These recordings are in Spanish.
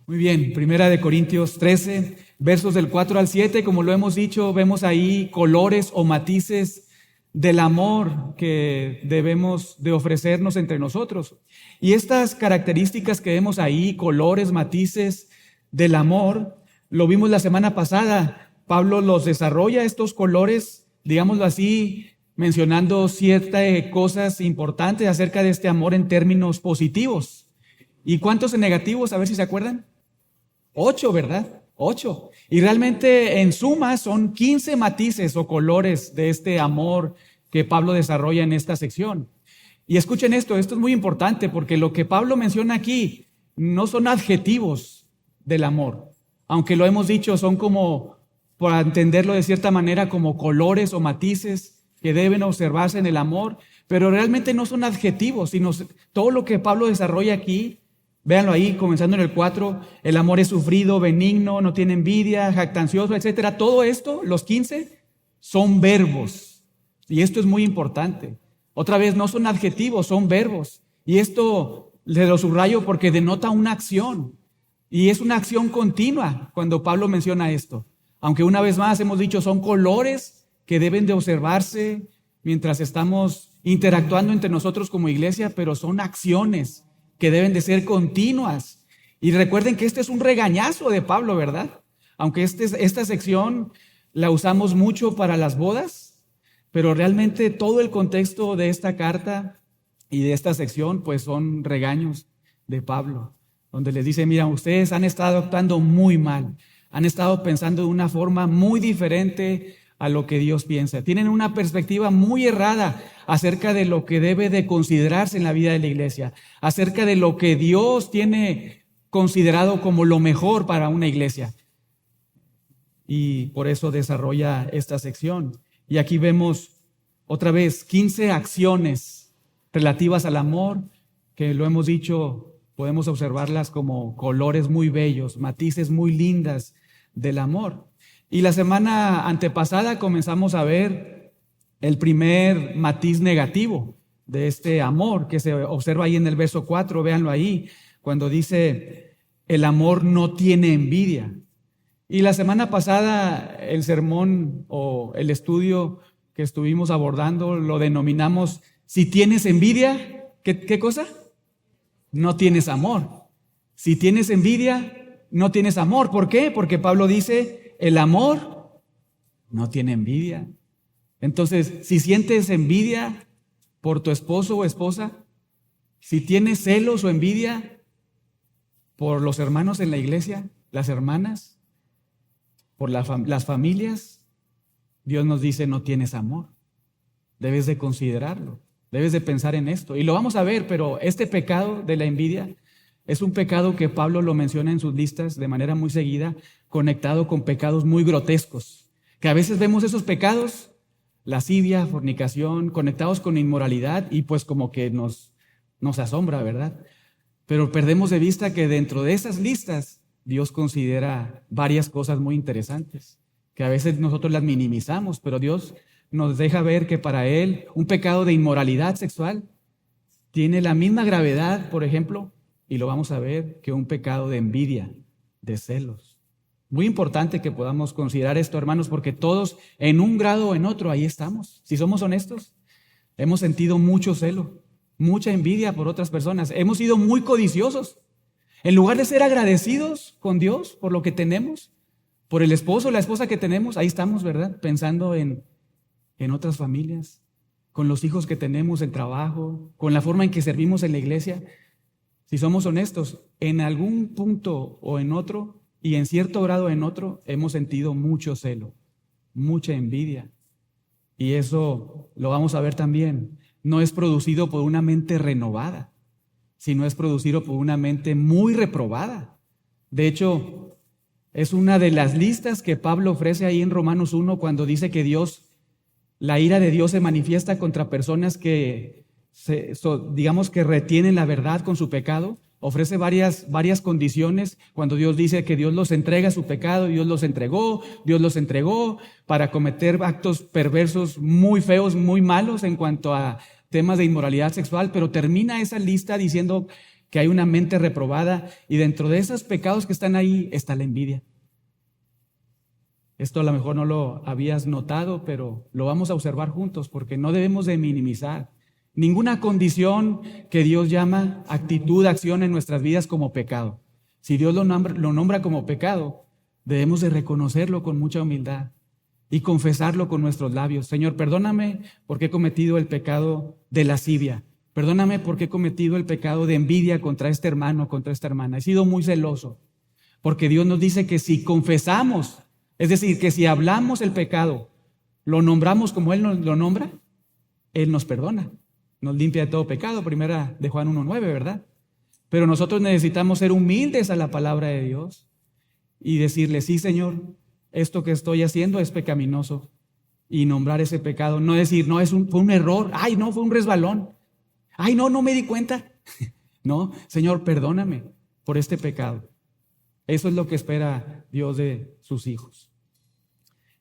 Muy bien, Primera de Corintios 13, versos del 4 al 7, como lo hemos dicho, vemos ahí colores o matices del amor que debemos de ofrecernos entre nosotros. Y estas características que vemos ahí, colores, matices del amor, lo vimos la semana pasada. Pablo los desarrolla, estos colores, digámoslo así, mencionando ciertas cosas importantes acerca de este amor en términos positivos. ¿Y cuántos en negativos? A ver si se acuerdan. 8, ¿verdad? 8. Y realmente en suma son 15 matices o colores de este amor que Pablo desarrolla en esta sección. Y escuchen esto es muy importante porque lo que Pablo menciona aquí no son adjetivos del amor. Aunque lo hemos dicho, son como, para entenderlo de cierta manera, como colores o matices que deben observarse en el amor, pero realmente no son adjetivos, sino todo lo que Pablo desarrolla aquí. Véanlo ahí, comenzando en el 4, el amor es sufrido, benigno, no tiene envidia, jactancioso, etcétera. Todo esto, los 15, son verbos. Y esto es muy importante. Otra vez, no son adjetivos, son verbos. Y esto le lo subrayo porque denota una acción. Y es una acción continua cuando Pablo menciona esto. Aunque una vez más hemos dicho, son colores que deben de observarse mientras estamos interactuando entre nosotros como iglesia, pero son acciones que deben de ser continuas. Y recuerden que este es un regañazo de Pablo, ¿verdad? Aunque esta sección la usamos mucho para las bodas, pero realmente todo el contexto de esta carta y de esta sección, pues son regaños de Pablo, donde les dice, mira, ustedes han estado actuando muy mal, han estado pensando de una forma muy diferente a lo que Dios piensa. Tienen una perspectiva muy errada acerca de lo que debe de considerarse en la vida de la iglesia, acerca de lo que Dios tiene considerado como lo mejor para una iglesia. Y por eso desarrolla esta sección. Y aquí vemos otra vez 15 acciones relativas al amor, que lo hemos dicho, podemos observarlas como colores muy bellos, matices muy lindas del amor. Y la semana antepasada comenzamos a ver el primer matiz negativo de este amor que se observa ahí en el verso 4, véanlo ahí, cuando dice, el amor no tiene envidia. Y la semana pasada el sermón o el estudio que estuvimos abordando lo denominamos, si tienes envidia, ¿qué cosa? No tienes amor. Si tienes envidia, no tienes amor. ¿Por qué? Porque Pablo dice, el amor no tiene envidia. Entonces, si sientes envidia por tu esposo o esposa, si tienes celos o envidia por los hermanos en la iglesia, las hermanas, por las familias, Dios nos dice, no tienes amor. Debes de considerarlo, debes de pensar en esto. Y lo vamos a ver, pero este pecado de la envidia es un pecado que Pablo lo menciona en sus listas de manera muy seguida, conectado con pecados muy grotescos, que a veces vemos esos pecados, lascivia, fornicación, conectados con inmoralidad y pues como que nos asombra, ¿verdad? Pero perdemos de vista que dentro de esas listas Dios considera varias cosas muy interesantes, que a veces nosotros las minimizamos, pero Dios nos deja ver que para Él un pecado de inmoralidad sexual tiene la misma gravedad, por ejemplo, y lo vamos a ver, que un pecado de envidia, de celos. Muy importante que podamos considerar esto, hermanos, porque todos en un grado o en otro ahí estamos. Si somos honestos, hemos sentido mucho celo, mucha envidia por otras personas. Hemos sido muy codiciosos. En lugar de ser agradecidos con Dios por lo que tenemos, por el esposo o la esposa que tenemos, ahí estamos, ¿verdad? Pensando en otras familias, con los hijos que tenemos, el trabajo, con la forma en que servimos en la iglesia. Si somos honestos, en algún punto o en otro, y en cierto grado en otro, hemos sentido mucho celo, mucha envidia. Y eso lo vamos a ver también. No es producido por una mente renovada, sino es producido por una mente muy reprobada. De hecho, es una de las listas que Pablo ofrece ahí en Romanos 1 cuando dice que la ira de Dios se manifiesta contra personas que digamos que retienen la verdad con su pecado. Ofrece varias condiciones cuando Dios dice que Dios los entrega su pecado. Dios los entregó para cometer actos perversos muy feos, muy malos en cuanto a temas de inmoralidad sexual, pero termina esa lista diciendo que hay una mente reprobada y dentro de esos pecados que están ahí está la envidia. Esto a lo mejor no lo habías notado, pero lo vamos a observar juntos porque no debemos de minimizar ninguna condición que Dios llama actitud, acción en nuestras vidas como pecado. Si Dios lo nombra como pecado, debemos de reconocerlo con mucha humildad y confesarlo con nuestros labios. Señor, perdóname porque he cometido el pecado de lascivia. Perdóname porque he cometido el pecado de envidia contra este hermano, contra esta hermana. He sido muy celoso porque Dios nos dice que si confesamos, es decir, que si hablamos el pecado, lo nombramos como Él nos lo nombra, Él nos perdona, nos limpia de todo pecado, primera de Juan 1:9, ¿verdad? Pero nosotros necesitamos ser humildes a la palabra de Dios y decirle, sí, Señor, esto que estoy haciendo es pecaminoso, y nombrar ese pecado, no decir, no, fue un error, ay, no, fue un resbalón, ay, no me di cuenta. No, Señor, perdóname por este pecado. Eso es lo que espera Dios de sus hijos.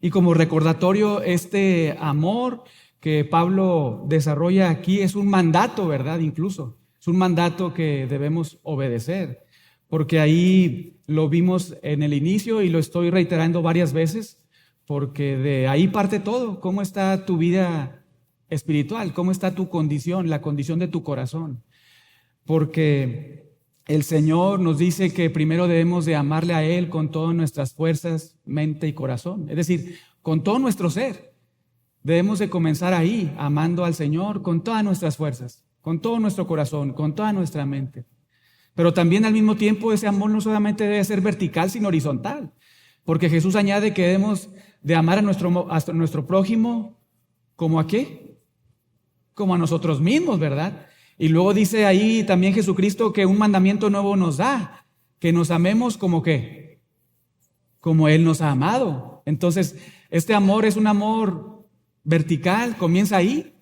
Y como recordatorio, este amor que Pablo desarrolla aquí es un mandato, ¿verdad? Incluso es un mandato que debemos obedecer, porque ahí lo vimos en el inicio y lo estoy reiterando varias veces, porque de ahí parte todo. ¿Cómo está tu vida espiritual? ¿Cómo está tu condición, la condición de tu corazón? Porque el Señor nos dice que primero debemos de amarle a Él con todas nuestras fuerzas, mente y corazón. Es decir, con todo nuestro ser. Debemos de comenzar ahí, amando al Señor con todas nuestras fuerzas, con todo nuestro corazón, con toda nuestra mente. Pero también al mismo tiempo ese amor no solamente debe ser vertical, sino horizontal. Porque Jesús añade que debemos de amar a nuestro prójimo ¿como a qué? Como a nosotros mismos, ¿verdad? Y luego dice ahí también Jesucristo que un mandamiento nuevo nos da, que nos amemos como ¿qué? Como Él nos ha amado. Entonces, este amor es un amor vertical, comienza ahí,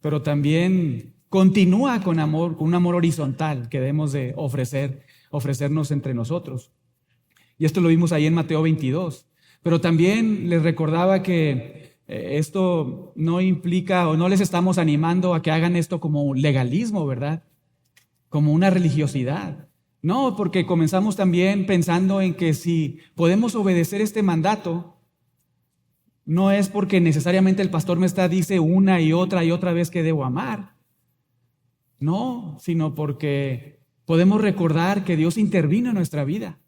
pero también continúa con un amor horizontal que debemos de ofrecernos entre nosotros. Y esto lo vimos ahí en Mateo 22. Pero también les recordaba que esto no implica o no les estamos animando a que hagan esto como un legalismo, ¿verdad? Como una religiosidad. No, porque comenzamos también pensando en que si podemos obedecer este mandato, no es porque necesariamente el pastor dice una y otra vez que debo amar. No, sino porque podemos recordar que Dios intervino en nuestra vida.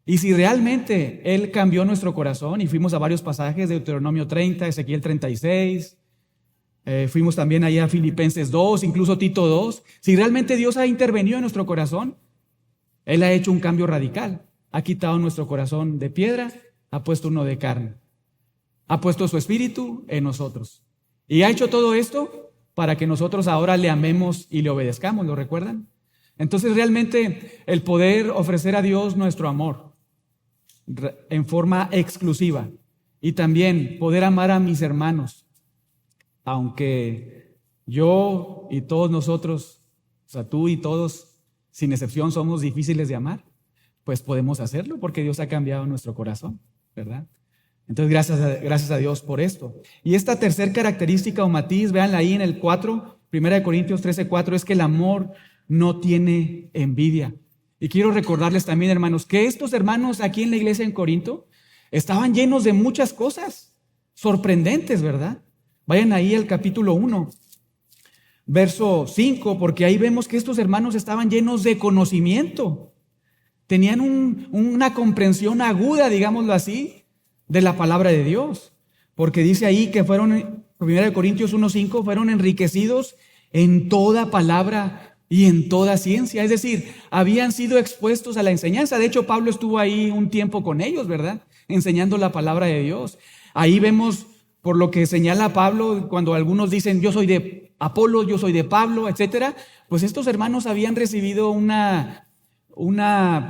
Y si realmente Él cambió nuestro corazón, y fuimos a varios pasajes de Deuteronomio 30, Ezequiel 36, fuimos también allá a Filipenses 2, incluso Tito 2, si realmente Dios ha intervenido en nuestro corazón, Él ha hecho un cambio radical, ha quitado nuestro corazón de piedra, ha puesto uno de carne, ha puesto su espíritu en nosotros. Y ha hecho todo esto para que nosotros ahora le amemos y le obedezcamos, ¿lo recuerdan? Entonces realmente el poder ofrecer a Dios nuestro amor en forma exclusiva y también poder amar a mis hermanos, aunque yo y todos nosotros, o sea, tú y todos, sin excepción, somos difíciles de amar, pues podemos hacerlo porque Dios ha cambiado nuestro corazón, ¿verdad? Entonces, gracias a Dios por esto. Y esta tercera característica o matiz, véanla ahí en el 4, 1 Corintios 13:4, es que el amor no tiene envidia. Y quiero recordarles también, hermanos, que estos hermanos aquí en la iglesia en Corinto estaban llenos de muchas cosas sorprendentes, ¿verdad? Vayan ahí al capítulo 1, verso 5, porque ahí vemos que estos hermanos estaban llenos de conocimiento. Tenían una comprensión aguda, digámoslo así, de la palabra de Dios. Porque dice ahí que fueron, 1 Corintios 1:5, fueron enriquecidos en toda palabra y en toda ciencia. Es decir, habían sido expuestos a la enseñanza. De hecho, Pablo estuvo ahí un tiempo con ellos, ¿verdad? Enseñando la palabra de Dios. Ahí vemos, por lo que señala Pablo, cuando algunos dicen, yo soy de Apolo, yo soy de Pablo, etcétera, pues estos hermanos habían recibido una,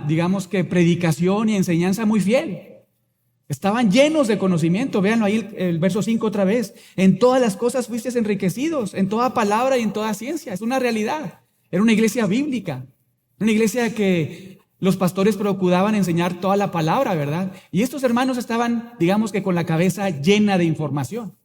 digamos que predicación y enseñanza muy fiel. Estaban llenos de conocimiento. Véanlo ahí el verso 5 otra vez. En todas las cosas fuisteis enriquecidos, en toda palabra y en toda ciencia. Es una realidad. Era una iglesia bíblica, una iglesia que los pastores procuraban enseñar toda la palabra, ¿verdad? Y estos hermanos estaban, digamos que con la cabeza llena de información.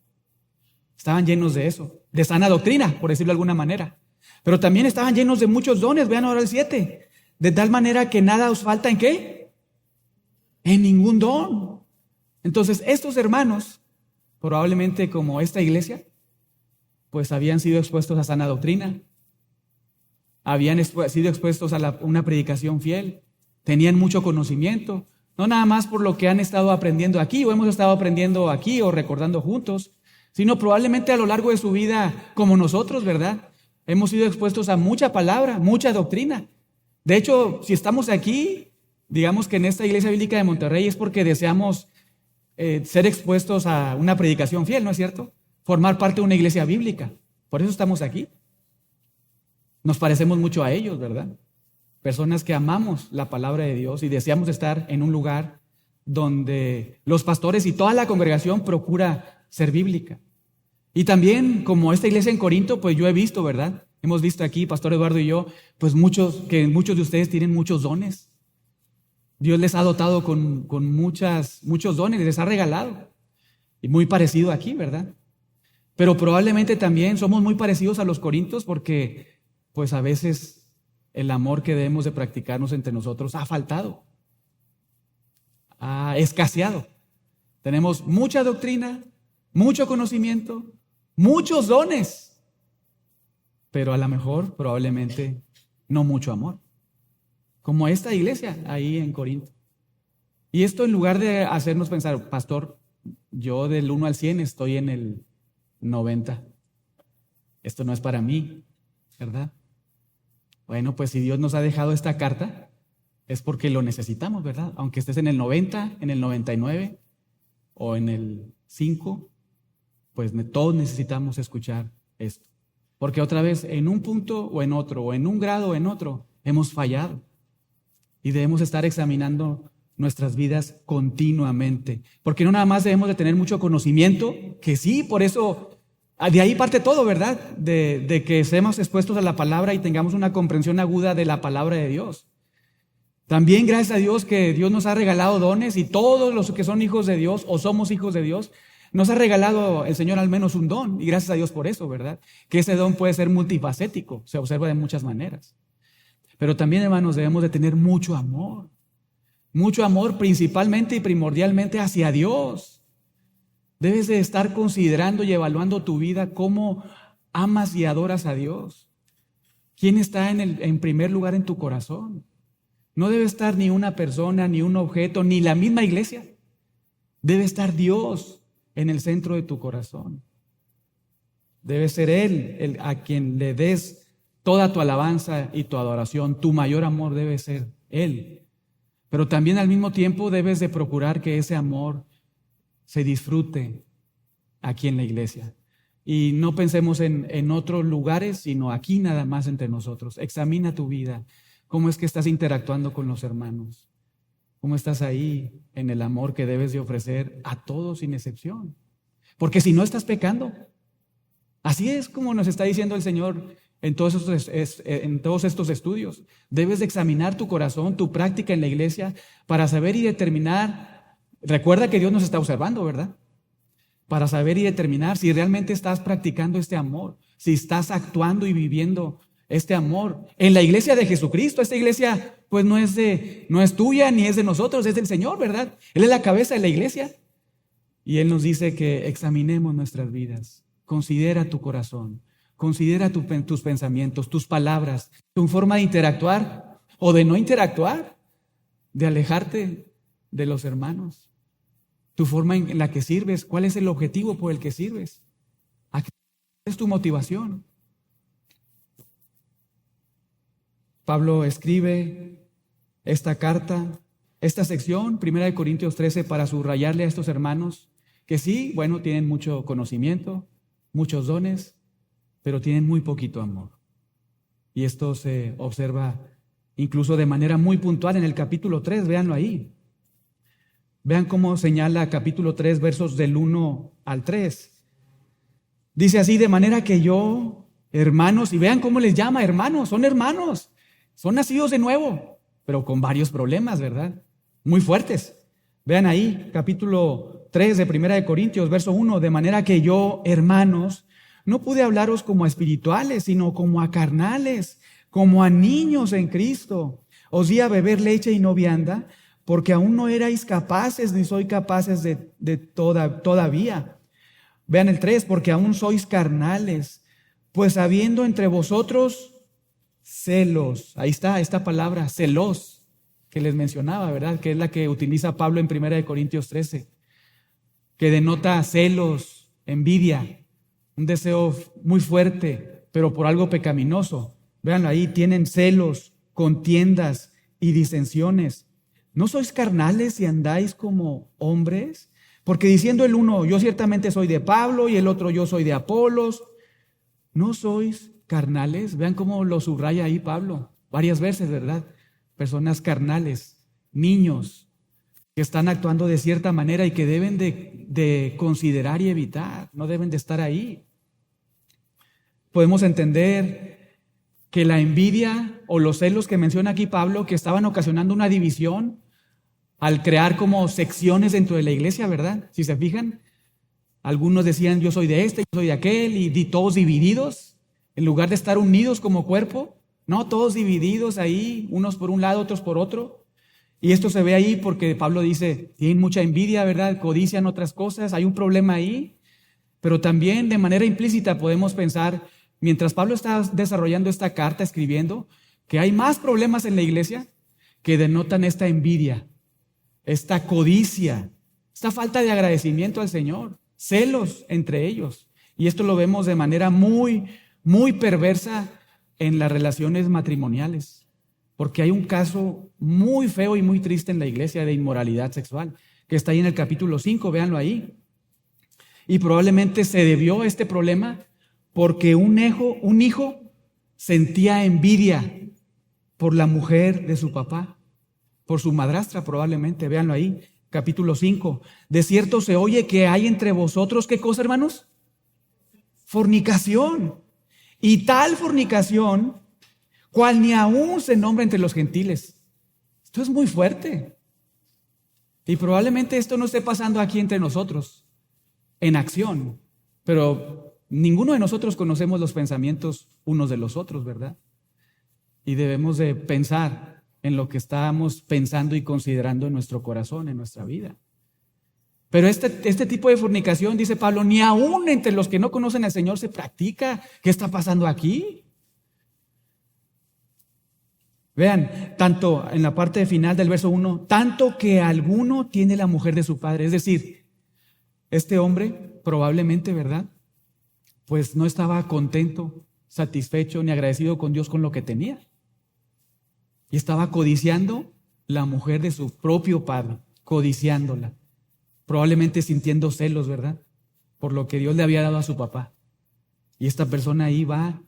Estaban llenos de eso, de sana doctrina, por decirlo de alguna manera. Pero también estaban llenos de muchos dones. Vean ahora el 7. De tal manera que nada os falta ¿en qué? En ningún don. Entonces, estos hermanos, probablemente como esta iglesia, pues habían sido expuestos a sana doctrina, habían sido expuestos a una predicación fiel, tenían mucho conocimiento, no nada más por lo que han estado aprendiendo aquí o hemos estado aprendiendo aquí o recordando juntos, sino probablemente a lo largo de su vida como nosotros, ¿verdad? Hemos sido expuestos a mucha palabra, mucha doctrina. De hecho, si estamos aquí, digamos que en esta Iglesia Bíblica de Monterrey es porque deseamos ser expuestos a una predicación fiel, ¿no es cierto? Formar parte de una iglesia bíblica. Por eso estamos aquí. Nos parecemos mucho a ellos, ¿verdad? Personas que amamos la palabra de Dios y deseamos estar en un lugar donde los pastores y toda la congregación procura ser bíblica. Y también, como esta iglesia en Corinto, pues yo he visto, ¿verdad? Hemos visto aquí, Pastor Eduardo y yo, pues muchos de ustedes tienen muchos dones. Dios les ha dotado con muchos dones, les ha regalado. Y muy parecido aquí, ¿verdad? Pero probablemente también somos muy parecidos a los corintios porque pues a veces el amor que debemos de practicarnos entre nosotros ha faltado, ha escaseado. Tenemos mucha doctrina, mucho conocimiento, muchos dones, pero a lo mejor probablemente no mucho amor. Como esta iglesia ahí en Corinto. Y esto en lugar de hacernos pensar, pastor, yo del 1 al 100 estoy en el 90. Esto no es para mí, ¿verdad? Bueno, pues si Dios nos ha dejado esta carta, es porque lo necesitamos, ¿verdad? Aunque estés en el 90, en el 99 o en el 5, pues todos necesitamos escuchar esto. Porque otra vez, en un punto o en otro, o en un grado o en otro, hemos fallado. Y debemos estar examinando nuestras vidas continuamente. Porque no nada más debemos de tener mucho conocimiento, que sí, por eso, de ahí parte todo, ¿verdad? De que seamos expuestos a la palabra y tengamos una comprensión aguda de la palabra de Dios. También gracias a Dios que Dios nos ha regalado dones y todos los que son hijos de Dios o somos hijos de Dios, nos ha regalado el Señor al menos un don. Y gracias a Dios por eso, ¿verdad? Que ese don puede ser multifacético, se observa de muchas maneras. Pero también, hermanos, debemos de tener mucho amor principalmente y primordialmente hacia Dios. Debes de estar considerando y evaluando tu vida, cómo amas y adoras a Dios. ¿Quién está en primer lugar en tu corazón? No debe estar ni una persona, ni un objeto, ni la misma iglesia. Debe estar Dios en el centro de tu corazón. Debe ser Él a quien le des toda tu alabanza y tu adoración. Tu mayor amor debe ser Él. Pero también al mismo tiempo debes de procurar que ese amor se disfrute aquí en la iglesia. Y no pensemos en otros lugares, sino aquí nada más entre nosotros. Examina tu vida. ¿Cómo es que estás interactuando con los hermanos? ¿Cómo estás ahí en el amor que debes de ofrecer a todos sin excepción? Porque si no estás pecando. Así es como nos está diciendo el Señor en todos estos estudios. Debes de examinar tu corazón, tu práctica en la iglesia para saber y determinar. Recuerda que Dios nos está observando, ¿verdad? Para saber y determinar si realmente estás practicando este amor, si estás actuando y viviendo este amor. En la iglesia de Jesucristo, esta iglesia pues no es tuya ni es de nosotros, es del Señor, ¿verdad? Él es la cabeza de la iglesia. Y Él nos dice que examinemos nuestras vidas. Considera tu corazón, considera tus pensamientos, tus palabras, tu forma de interactuar o de no interactuar, de alejarte de los hermanos, tu forma en la que sirves, cuál es el objetivo por el que sirves, ¿cuál es tu motivación? Pablo escribe esta carta, esta sección, 1 Corintios 13, para subrayarle a estos hermanos que sí, bueno, tienen mucho conocimiento, muchos dones, pero tienen muy poquito amor. Y esto se observa incluso de manera muy puntual en el capítulo 3, véanlo ahí. Vean cómo señala capítulo 3, versos del 1 al 3. Dice así: de manera que yo, hermanos, y vean cómo les llama hermanos, son nacidos de nuevo, pero con varios problemas, ¿verdad? Muy fuertes. Vean ahí, capítulo 3 de 1 Corintios, verso 1, de manera que yo, hermanos, no pude hablaros como a espirituales, sino como a carnales, como a niños en Cristo. Os di a beber leche y no vianda, porque aún no erais capaces, ni sois capaces todavía. Vean el 3, porque aún sois carnales, pues habiendo entre vosotros celos. Ahí está esta palabra, celos, que les mencionaba, ¿verdad? Que es la que utiliza Pablo en 1 Corintios 13, que denota celos, envidia, un deseo muy fuerte, pero por algo pecaminoso. Vean ahí, tienen celos, contiendas y disensiones. ¿No sois carnales y andáis como hombres? Porque diciendo el uno, yo ciertamente soy de Pablo, y el otro, yo soy de Apolos. ¿No sois carnales? Vean cómo lo subraya ahí Pablo, varias veces, ¿verdad? Personas carnales, niños, que están actuando de cierta manera y que deben de considerar y evitar, no deben de estar ahí. Podemos entender que la envidia o los celos que menciona aquí Pablo, que estaban ocasionando una división al crear como secciones dentro de la iglesia, ¿verdad? Si se fijan, algunos decían yo soy de este, yo soy de aquel, y todos divididos, en lugar de estar unidos como cuerpo, no, todos divididos ahí, unos por un lado, otros por otro. Y esto se ve ahí porque Pablo dice, tienen mucha envidia, ¿verdad? Codician otras cosas, hay un problema ahí. Pero también de manera implícita podemos pensar, mientras Pablo está desarrollando esta carta, escribiendo, que hay más problemas en la iglesia que denotan esta envidia, esta codicia, esta falta de agradecimiento al Señor, celos entre ellos. Y esto lo vemos de manera muy, muy perversa en las relaciones matrimoniales, porque hay un caso muy feo y muy triste en la iglesia de inmoralidad sexual, que está ahí en el capítulo 5, véanlo ahí. Y probablemente se debió a este problema porque un hijo sentía envidia por la mujer de su papá, por su madrastra probablemente, véanlo ahí, capítulo 5. De cierto se oye que hay entre vosotros, ¿qué cosa, hermanos? Fornicación. Y tal fornicación, cual ni aún se nombra entre los gentiles. Esto es muy fuerte. Y probablemente esto no esté pasando aquí entre nosotros, en acción, pero ninguno de nosotros conocemos los pensamientos unos de los otros, ¿verdad? Y debemos de pensar en lo que estamos pensando y considerando en nuestro corazón, en nuestra vida. Pero este tipo de fornicación, dice Pablo, ni aún entre los que no conocen al Señor se practica. ¿Qué está pasando aquí? Vean, tanto en la parte final del verso 1, tanto que alguno tiene la mujer de su padre. Es decir, este hombre probablemente, ¿verdad? Pues no estaba contento, satisfecho ni agradecido con Dios con lo que tenía. Y estaba codiciando la mujer de su propio padre, codiciándola. Probablemente sintiendo celos, ¿verdad? Por lo que Dios le había dado a su papá. Y esta persona ahí va,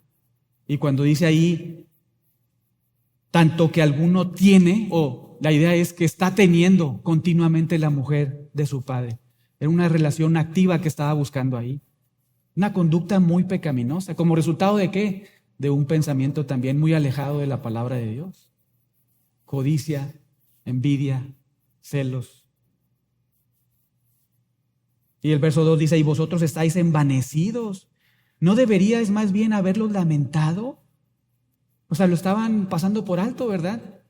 y cuando dice ahí, tanto que alguno tiene, o la idea es que está teniendo continuamente la mujer de su padre. Era una relación activa que estaba buscando ahí. Una conducta muy pecaminosa. ¿Como resultado de qué? De un pensamiento también muy alejado de la palabra de Dios. Codicia, envidia, celos. Y el verso 2 dice, y vosotros estáis envanecidos. ¿No deberíais más bien haberlos lamentado? O sea, lo estaban pasando por alto, ¿verdad?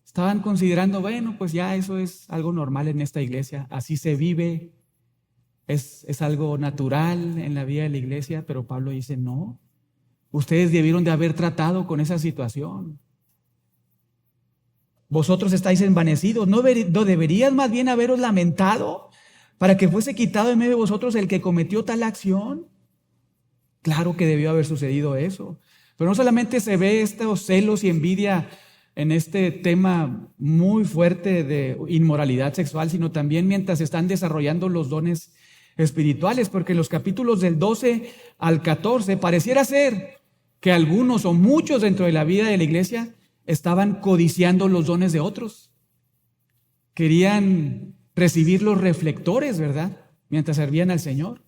Estaban considerando, bueno, pues ya eso es algo normal en esta iglesia. Así se vive, es algo natural en la vida de la iglesia. Pero Pablo dice, no, ustedes debieron de haber tratado con esa situación. Vosotros estáis envanecidos. ¿No deberías más bien haberos lamentado para que fuese quitado en medio de vosotros el que cometió tal acción? Claro que debió haber sucedido eso. Pero no solamente se ve estos celos y envidia en este tema muy fuerte de inmoralidad sexual, sino también mientras se están desarrollando los dones espirituales, porque en los capítulos del 12 al 14 pareciera ser que algunos o muchos dentro de la vida de la iglesia estaban codiciando los dones de otros. Querían recibir los reflectores, ¿verdad? Mientras servían al Señor.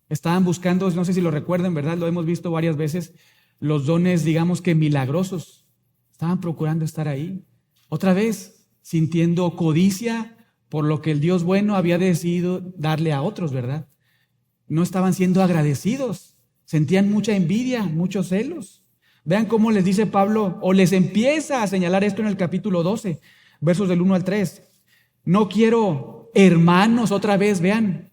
Estaban buscando, no sé si lo recuerdan, ¿verdad? Lo hemos visto varias veces, los dones, digamos que milagrosos. Estaban procurando estar ahí. Otra vez, sintiendo codicia por lo que el Dios bueno había decidido darle a otros, ¿verdad? No estaban siendo agradecidos. sentían mucha envidia, muchos celos. Vean cómo les dice Pablo, o les empieza a señalar esto en el capítulo 12, versos del 1 al 3. No quiero hermanos, otra vez, vean,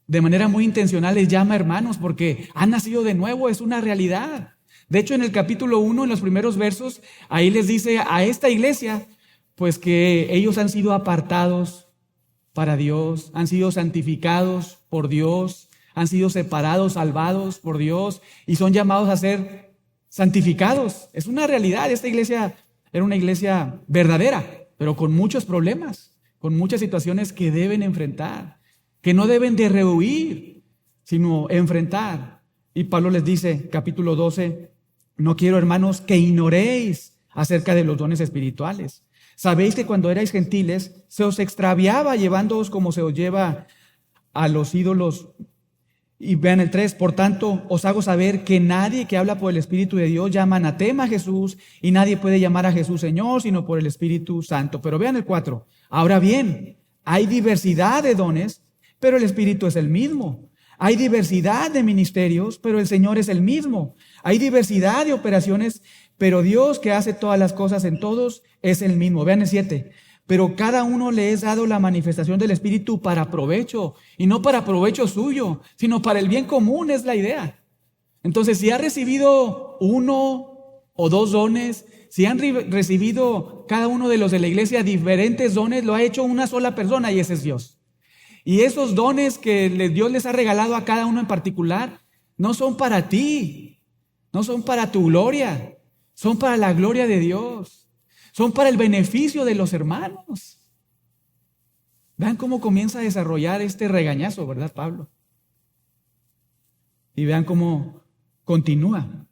de manera muy intencional les llama hermanos porque han nacido de nuevo, es una realidad. De hecho, en el capítulo 1, en los primeros versos, ahí les dice a esta iglesia, pues que ellos han sido apartados para Dios, han sido santificados por Dios, han sido separados, salvados por Dios y son llamados a ser santificados. Es una realidad. Esta iglesia era una iglesia verdadera, pero con muchos problemas, con muchas situaciones que deben enfrentar, que no deben de rehuir, sino enfrentar. Y Pablo les dice, capítulo 12, no quiero, hermanos, que ignoréis acerca de los dones espirituales. Sabéis que cuando erais gentiles, se os extraviaba llevándoos como se os lleva a los ídolos. Y vean el 3, por tanto, os hago saber que nadie que habla por el Espíritu de Dios llama anatema a Jesús, y nadie puede llamar a Jesús Señor, sino por el Espíritu Santo. Pero vean el 4, ahora bien, hay diversidad de dones, pero el Espíritu es el mismo. Hay diversidad de ministerios, pero el Señor es el mismo. Hay diversidad de operaciones, pero Dios que hace todas las cosas en todos es el mismo. Vean el 7. Pero cada uno le es dado la manifestación del Espíritu para provecho, y no para provecho suyo, sino para el bien común, es la idea. Entonces, si ha recibido uno o dos dones, si han recibido cada uno de los de la iglesia diferentes dones, lo ha hecho una sola persona y ese es Dios. Y esos dones que Dios les ha regalado a cada uno en particular, no son para ti, no son para tu gloria, son para la gloria de Dios. Son para el beneficio de los hermanos. Vean cómo comienza a desarrollar este regañazo, ¿verdad, Pablo? Y vean cómo continúa.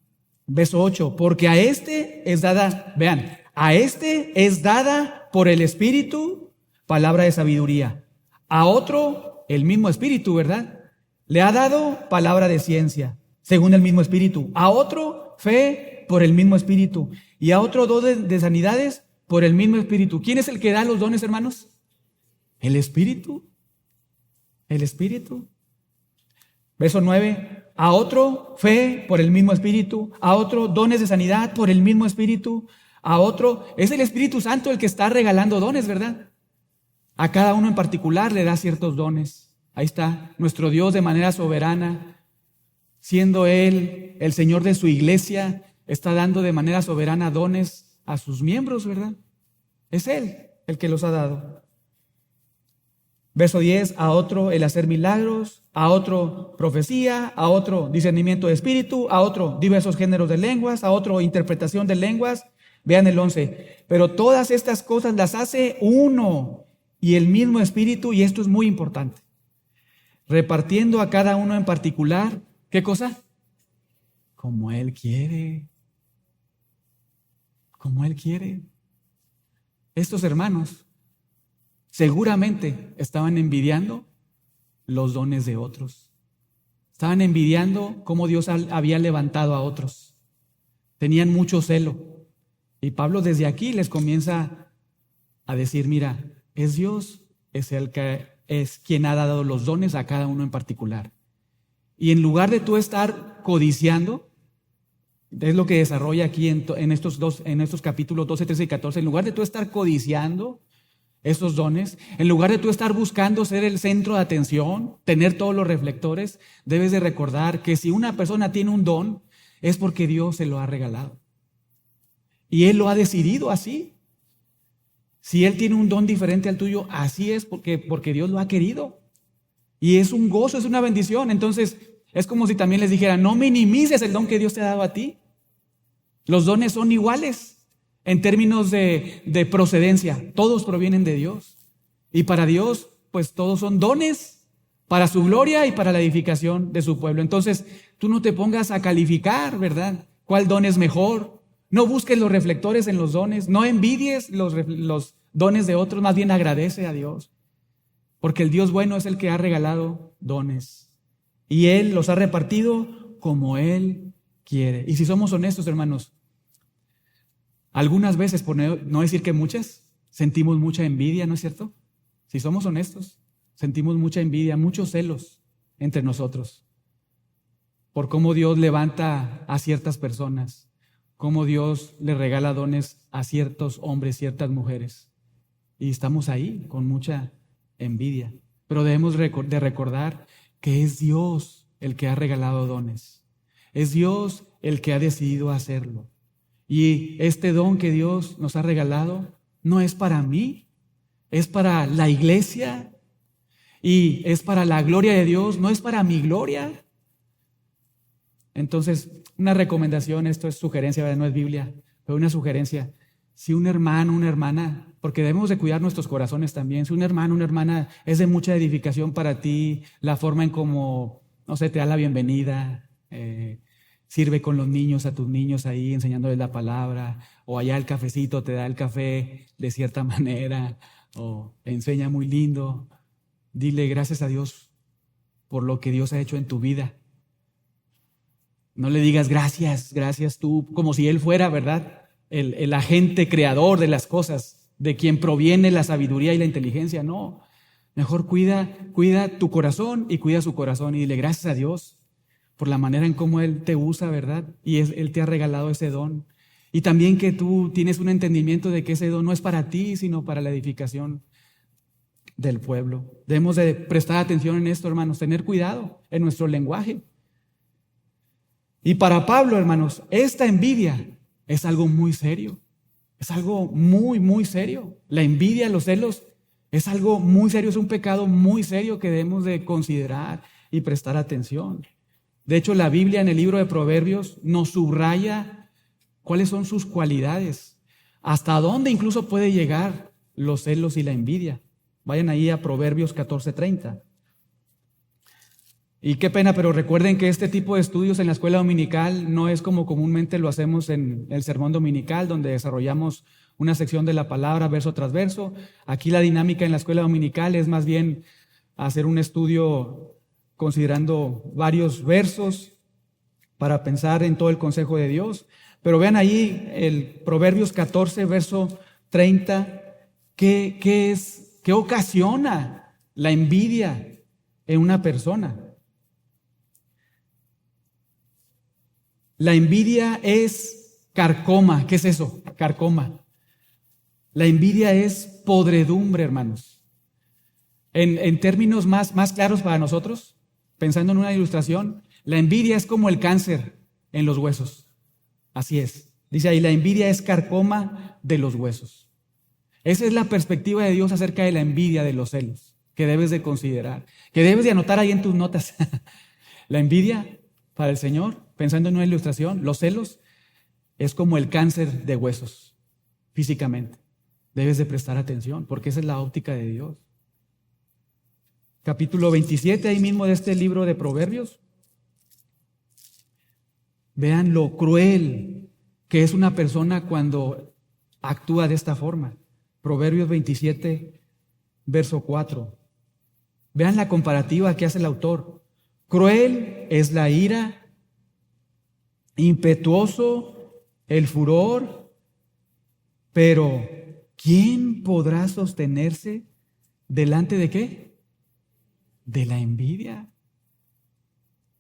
Verso 8, porque a este es dada, vean, a este es dada por el Espíritu palabra de sabiduría. A otro, el mismo Espíritu, ¿verdad? Le ha dado palabra de ciencia, según el mismo Espíritu. A otro, fe por el mismo Espíritu. Y a otro, dones de sanidades por el mismo Espíritu. ¿Quién es el que da los dones, hermanos? El Espíritu. El Espíritu. Verso 9. A otro, fe por el mismo Espíritu. A otro, dones de sanidad por el mismo Espíritu. A otro, es el Espíritu Santo el que está regalando dones, ¿verdad? A cada uno en particular le da ciertos dones. Ahí está, nuestro Dios de manera soberana, siendo Él el Señor de su iglesia, está dando de manera soberana dones a sus miembros, ¿verdad? Es Él el que los ha dado. Verso 10, a otro el hacer milagros, a otro profecía, a otro discernimiento de espíritu, a otro diversos géneros de lenguas, a otro interpretación de lenguas. Vean el 11, pero todas estas cosas las hace uno y el mismo Espíritu, y esto es muy importante, repartiendo a cada uno en particular, ¿qué cosa? Como Él quiere. Como Él quiere. Estos hermanos seguramente estaban envidiando los dones de otros. Estaban envidiando cómo Dios había levantado a otros. Tenían mucho celo. Y Pablo desde aquí les comienza a decir, mira, es Dios, es el que es quien ha dado los dones a cada uno en particular. Y en lugar de tú estar codiciando, es lo que desarrolla aquí en estos capítulos 12, 13 y 14, en lugar de tú estar codiciando esos dones, en lugar de tú estar buscando ser el centro de atención, tener todos los reflectores, debes de recordar que si una persona tiene un don, es porque Dios se lo ha regalado. Y Él lo ha decidido así. Si Él tiene un don diferente al tuyo, así es porque Dios lo ha querido. Y es un gozo, es una bendición. Entonces, es como si también les dijera, no minimices el don que Dios te ha dado a ti. Los dones son iguales en términos de procedencia. Todos provienen de Dios. Y para Dios, pues todos son dones para su gloria y para la edificación de su pueblo. Entonces, tú no te pongas a calificar, ¿verdad? ¿Cuál don es mejor? No busques los reflectores en los dones. No envidies los dones de otros. Más bien agradece a Dios. Porque el Dios bueno es el que ha regalado dones. Y Él los ha repartido como Él quiere. Y si somos honestos, hermanos, algunas veces, por no decir que muchas, sentimos mucha envidia, ¿no es cierto? Si somos honestos, sentimos mucha envidia, muchos celos entre nosotros. por cómo Dios levanta a ciertas personas, cómo Dios le regala dones a ciertos hombres, ciertas mujeres. Y estamos ahí con mucha envidia. Pero debemos de recordar que es Dios el que ha regalado dones. Es Dios el que ha decidido hacerlo. Y este don que Dios nos ha regalado no es para mí, es para la iglesia y es para la gloria de Dios, no es para mi gloria. Entonces, una recomendación, esto es sugerencia, ¿verdad? No es Biblia, pero una sugerencia. Si un hermano, una hermana, porque debemos de cuidar nuestros corazones también, si un hermano, una hermana es de mucha edificación para ti, la forma en cómo, no sé, te da la bienvenida, sirve con los niños, a tus niños ahí enseñándoles la palabra, o allá el cafecito te da el café de cierta manera, o enseña muy lindo, dile gracias a Dios por lo que Dios ha hecho en tu vida. No le digas gracias, gracias tú, como si Él fuera, ¿verdad? El agente creador de las cosas, de quien proviene la sabiduría y la inteligencia. No, mejor cuida tu corazón y cuida su corazón y dile gracias a Dios por la manera en cómo Él te usa, ¿verdad? Y Él te ha regalado ese don. Y también que tú tienes un entendimiento de que ese don no es para ti, sino para la edificación del pueblo. Debemos de prestar atención en esto, hermanos, tener cuidado en nuestro lenguaje. Y para Pablo, hermanos, esta envidia es algo muy serio. Es algo muy, muy serio. La envidia, los celos, es algo muy serio, es un pecado muy serio que debemos de considerar y prestar atención. De hecho, la Biblia en el libro de Proverbios nos subraya cuáles son sus cualidades, hasta dónde incluso puede llegar los celos y la envidia. Vayan ahí a Proverbios 14:30. Y qué pena, pero recuerden que este tipo de estudios en la escuela dominical no es como comúnmente lo hacemos en el sermón dominical, donde desarrollamos una sección de la palabra verso tras verso. Aquí la dinámica en la escuela dominical es más bien hacer un estudio considerando varios versos para pensar en todo el consejo de Dios. Pero vean ahí el Proverbios 14, verso 30, ¿qué ocasiona la envidia en una persona? La envidia es carcoma. ¿Qué es eso? Carcoma. La envidia es podredumbre, hermanos. En términos más claros para nosotros, pensando en una ilustración, la envidia es como el cáncer en los huesos. Así es. Dice ahí, la envidia es carcoma de los huesos. Esa es la perspectiva de Dios acerca de la envidia, de los celos, que debes de considerar, que debes de anotar ahí en tus notas. La envidia para el Señor, pensando en una ilustración, los celos es como el cáncer de huesos, físicamente. Debes de prestar atención, porque esa es la óptica de Dios. Capítulo 27, ahí mismo de este libro de Proverbios. Vean lo cruel que es una persona cuando actúa de esta forma. Proverbios 27, verso 4. Vean la comparativa que hace el autor. Cruel es la ira, impetuoso el furor, pero ¿quién podrá sostenerse delante de qué? De la envidia.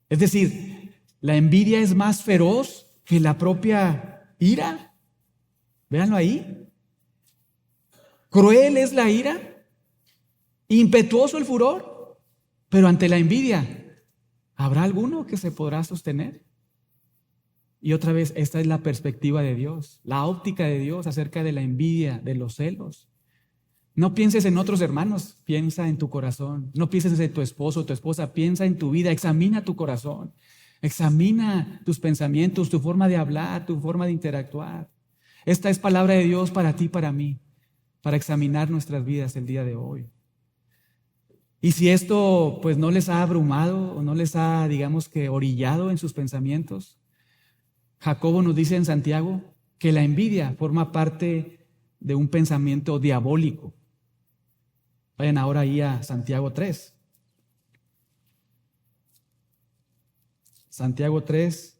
Es decir, la envidia es más feroz que la propia ira. Véanlo ahí. Cruel es la ira, impetuoso el furor, pero ante la envidia, ¿habrá alguno que se podrá sostener? Y otra vez, esta es la perspectiva de Dios, la óptica de Dios acerca de la envidia, de los celos. No pienses en otros hermanos, piensa en tu corazón. No pienses en tu esposo o tu esposa, piensa en tu vida, examina tu corazón, examina tus pensamientos, tu forma de hablar, tu forma de interactuar. Esta es palabra de Dios para ti y para mí, para examinar nuestras vidas el día de hoy. Y si esto pues no les ha abrumado o no les ha, digamos que, orillado en sus pensamientos, Jacobo nos dice en Santiago que la envidia forma parte de un pensamiento diabólico. Vayan ahora ahí a Santiago 3. Santiago 3.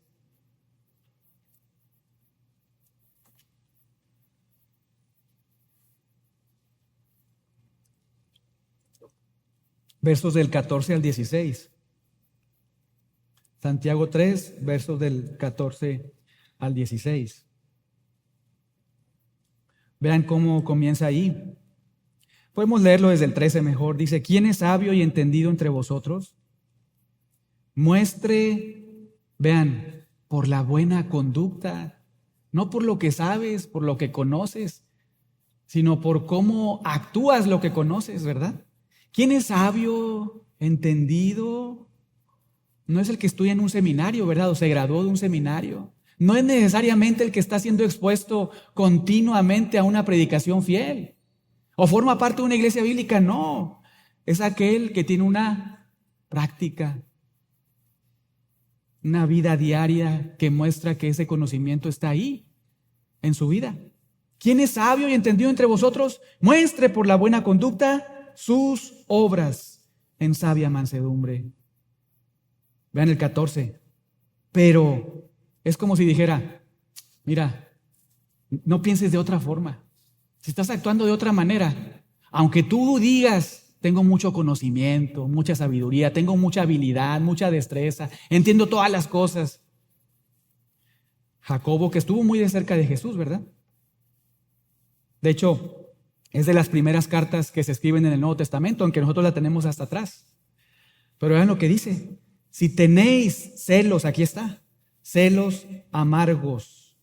Versos del 14 al 16. Santiago 3, versos del 14 al 16. Vean cómo comienza ahí. Podemos leerlo desde el 13 mejor. Dice, ¿quién es sabio y entendido entre vosotros? Muestre, vean, por la buena conducta, no por lo que sabes, por lo que conoces, sino por cómo actúas lo que conoces, ¿verdad? ¿Quién es sabio, entendido? No es el que estudia en un seminario, ¿verdad? O se graduó de un seminario. No es necesariamente el que está siendo expuesto continuamente a una predicación fiel. O forma parte de una iglesia bíblica, no. Es aquel que tiene una práctica, una vida diaria que muestra que ese conocimiento está ahí, en su vida. ¿Quién es sabio y entendido entre vosotros? Muestre por la buena conducta sus obras en sabia mansedumbre. Vean el 14. Pero es como si dijera, mira, no pienses de otra forma. Si estás actuando de otra manera, aunque tú digas, tengo mucho conocimiento, mucha sabiduría, tengo mucha habilidad, mucha destreza, entiendo todas las cosas. Jacobo, que estuvo muy de cerca de Jesús, ¿verdad? De hecho, es de las primeras cartas que se escriben en el Nuevo Testamento, aunque nosotros la tenemos hasta atrás. Pero vean lo que dice. Si tenéis celos, aquí está, celos amargos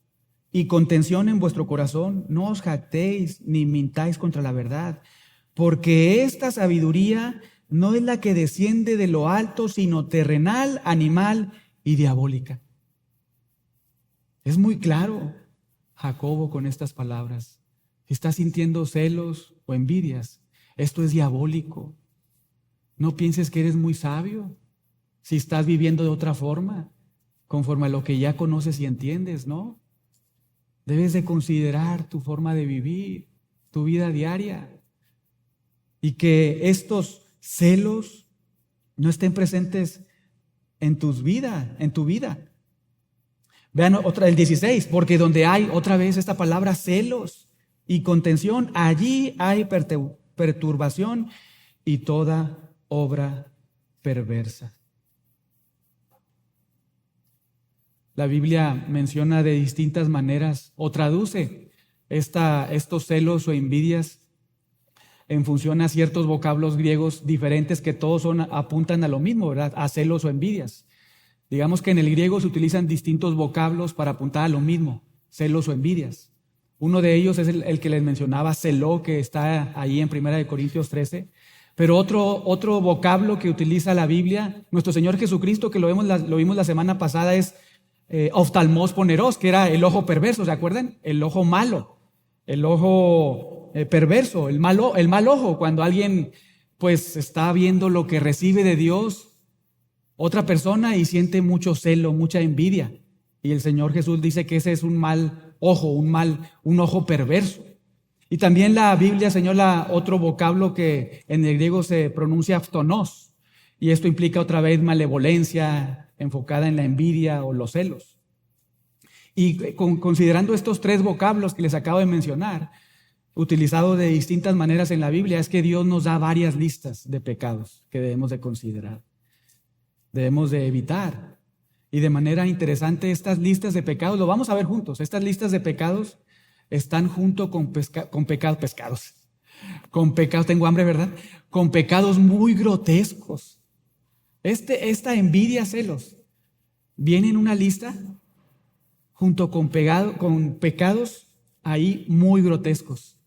y contención en vuestro corazón, no os jactéis ni mintáis contra la verdad, porque esta sabiduría no es la que desciende de lo alto, sino terrenal, animal y diabólica. Es muy claro Jacobo con estas palabras. Si estás sintiendo celos o envidias, esto es diabólico. No pienses que eres muy sabio si estás viviendo de otra forma, conforme a lo que ya conoces y entiendes, ¿no? Debes de considerar tu forma de vivir, tu vida diaria, y que estos celos no estén presentes en tu vida. Vean otra, el 16, porque donde hay otra vez esta palabra celos y contención, allí hay perturbación y toda obra perversa. La Biblia menciona de distintas maneras o traduce estos celos o envidias en función a ciertos vocablos griegos diferentes que todos apuntan a lo mismo, ¿verdad? A celos o envidias. Digamos que en el griego se utilizan distintos vocablos para apuntar a lo mismo, celos o envidias. Uno de ellos es el que les mencionaba, celó, que está ahí en 1 Corintios 13. Pero otro vocablo que utiliza la Biblia, nuestro Señor Jesucristo, que lo vimos la semana pasada, es oftalmos poneros, que era el ojo perverso, ¿se acuerdan? El ojo malo, el ojo perverso, el mal ojo, cuando alguien pues está viendo lo que recibe de Dios otra persona y siente mucho celo, mucha envidia. Y el Señor Jesús dice que ese es un mal ojo, un ojo perverso. Y también la Biblia señala otro vocablo que en el griego se pronuncia aftonos, y esto implica otra vez malevolencia enfocada en la envidia o los celos. Y considerando estos tres vocablos que les acabo de mencionar, utilizados de distintas maneras en la Biblia, es que Dios nos da varias listas de pecados que debemos de considerar, debemos de evitar. Y de manera interesante, estas listas de pecados, lo vamos a ver juntos, estas listas de pecados están junto con pecados, tengo hambre, ¿verdad? Con pecados muy grotescos. Esta envidia, celos, viene en una lista junto con pecados ahí muy grotescos.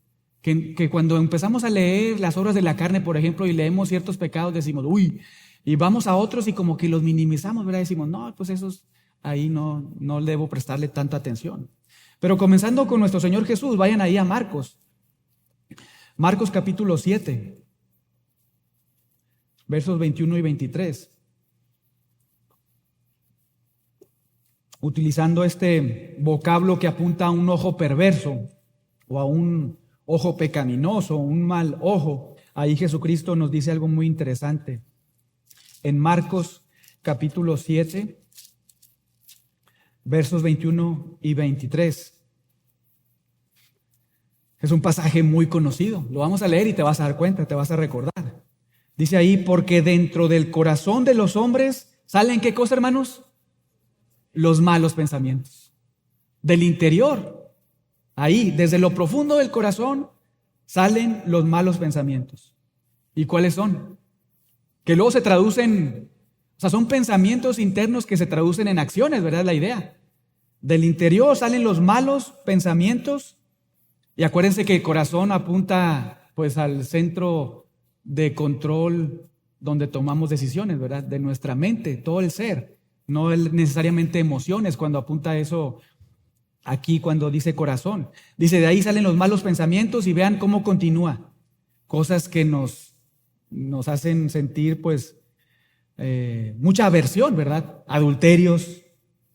Que cuando empezamos a leer las obras de la carne, por ejemplo, y leemos ciertos pecados, decimos, uy, y vamos a otros y como que los minimizamos, ¿verdad? Decimos, no, pues esos ahí no debo prestarle tanta atención. Pero comenzando con nuestro Señor Jesús, vayan ahí a Marcos capítulo 7, versos 21 y 23. Utilizando este vocablo que apunta a un ojo perverso o a un ojo pecaminoso, un mal ojo, ahí Jesucristo nos dice algo muy interesante. En Marcos capítulo 7, versos 21 y 23. Es un pasaje muy conocido. Lo vamos a leer y te vas a dar cuenta, te vas a recordar. Dice ahí, porque dentro del corazón de los hombres ¿Salen qué cosa, hermanos? Los malos pensamientos. Del interior, ahí, desde lo profundo del corazón, salen los malos pensamientos. ¿Y cuáles son? Que luego se traducen, o sea, son pensamientos internos que se traducen en acciones, ¿verdad? La idea. Del interior salen los malos pensamientos. Y acuérdense que el corazón apunta pues al centro de control donde tomamos decisiones, ¿verdad? De nuestra mente, todo el ser, no necesariamente emociones cuando apunta eso aquí cuando dice corazón. Dice, de ahí salen los malos pensamientos y vean cómo continúa. Cosas que nos hacen sentir pues mucha aversión, ¿verdad? Adulterios,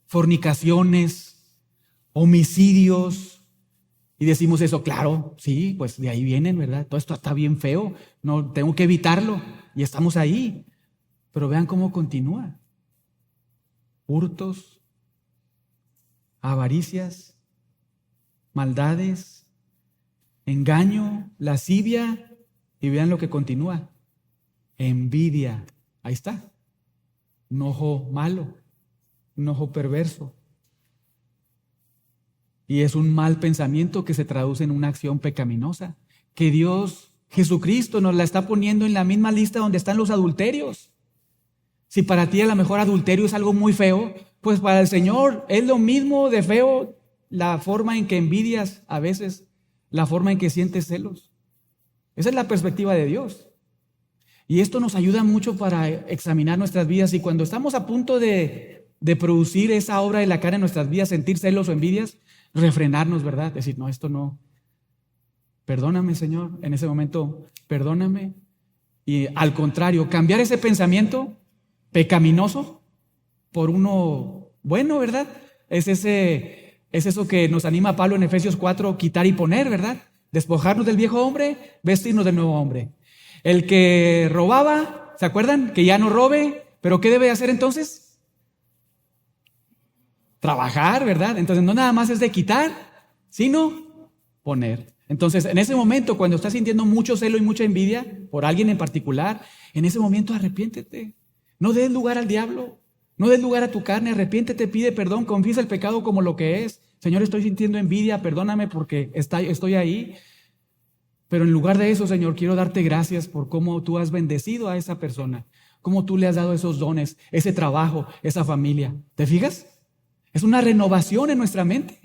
fornicaciones, homicidios. Y decimos eso, claro, sí, pues de ahí vienen, ¿verdad? Todo esto está bien feo, no tengo que evitarlo y estamos ahí. Pero vean cómo continúa. Hurtos, avaricias, maldades, engaño, lascivia, y vean lo que continúa. Envidia, ahí está. Un ojo malo, un ojo perverso. Y es un mal pensamiento que se traduce en una acción pecaminosa, que Dios, Jesucristo, nos la está poniendo en la misma lista donde están los adulterios. Si para ti a lo mejor adulterio es algo muy feo, pues para el Señor es lo mismo de feo la forma en que envidias a veces, la forma en que sientes celos. Esa es la perspectiva de Dios. Y esto nos ayuda mucho para examinar nuestras vidas. Y cuando estamos a punto de producir esa obra de la carne en nuestras vidas, sentir celos o envidias, refrenarnos, ¿verdad? Decir, no, esto no. Perdóname, Señor, en ese momento, perdóname. Y al contrario, cambiar ese pensamiento pecaminoso por uno bueno, ¿verdad? Es eso que nos anima Pablo en Efesios 4, quitar y poner, ¿verdad? Despojarnos del viejo hombre, vestirnos del nuevo hombre. El que robaba, ¿se acuerdan? Que ya no robe, pero ¿qué debe hacer entonces? Trabajar, ¿verdad? Entonces no nada más es de quitar, sino poner. Entonces en ese momento, cuando estás sintiendo mucho celo y mucha envidia por alguien en particular, en ese momento arrepiéntete. No des lugar al diablo, no des lugar a tu carne, arrepiéntete, pide perdón, confiesa el pecado como lo que es. Señor, estoy sintiendo envidia, perdóname porque estoy ahí. Pero en lugar de eso, Señor, quiero darte gracias por cómo tú has bendecido a esa persona, cómo tú le has dado esos dones, ese trabajo, esa familia. ¿Te fijas? Es una renovación en nuestra mente,